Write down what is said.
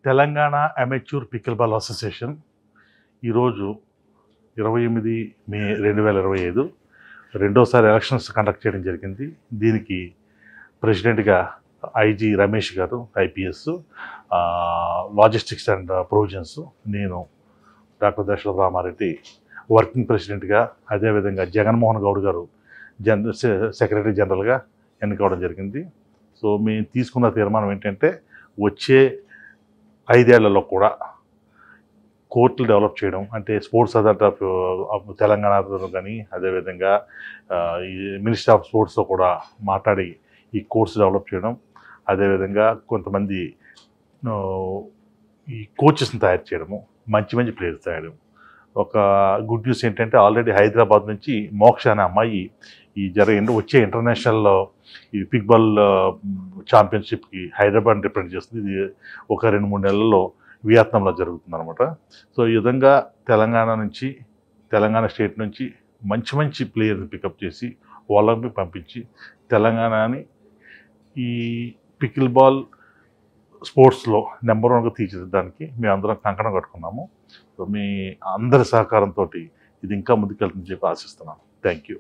Telangana amateur pickle ball association ఈరోజు 28 మే 2025 రెండోసారి elections conduct చేయడం జరిగింది. దీనికి ప్రెసిడెంట్గా ఐజీ రమేష్ గారు ఐపీఎస్, లాజిస్టిక్స్ అండ్ ప్రొవిజన్స్, నేను డాక్టర్ దశరథ రామారెడ్డి వర్కింగ్ ప్రెసిడెంట్గా, అదేవిధంగా జగన్మోహన్ గౌడ్ గారు సెక్రటరీ జనరల్గా ఎన్నుకోవడం జరిగింది. సో మేము తీసుకున్న తీర్మానం ఏంటంటే వచ్చే 5 ఏళ్లలో కూడా కోర్టులు డెవలప్ చేయడం, అంటే స్పోర్ట్స్ అథారిటీ ఆఫ్ తెలంగాణలో కానీ, అదేవిధంగా ఈ మినిస్ట్రీ ఆఫ్ స్పోర్ట్స్తో కూడా మాట్లాడి ఈ కోర్స్ డెవలప్ చేయడం, అదేవిధంగా కొంతమంది ఈ కోచెస్ని తయారు చేయడము, మంచి మంచి ప్లేయర్స్ తయారు. ఒక గుడ్ న్యూస్ ఏంటంటే ఆల్రెడీ హైదరాబాద్ నుంచి మోక్ష అనే అమ్మాయి ఈ వచ్చే ఇంటర్నేషనల్ ఈ పిక్ బాల్ ఛాంపియన్షిప్కి హైదరాబాద్ రిప్రజెంట్ చేస్తుంది. ఇది ఒక 2-3 నెలల్లో వియత్నాంలో జరుగుతుంది అనమాట. సో ఈ విధంగా తెలంగాణ స్టేట్ నుంచి మంచి మంచి ప్లేయర్ని పికప్ చేసి ఒలింపిక్ పంపించి తెలంగాణని ఈ పికిల్ బాల్ స్పోర్ట్స్లో నెంబర్ 1గా తీర్చిదిద్దడానికి మేము అందరం కంకణం కట్టుకున్నాము. సో మీ అందరి సహకారంతో ఇది ఇంకా ముందుకెళ్తుందని చెప్పి ఆశిస్తున్నాను. Thank you.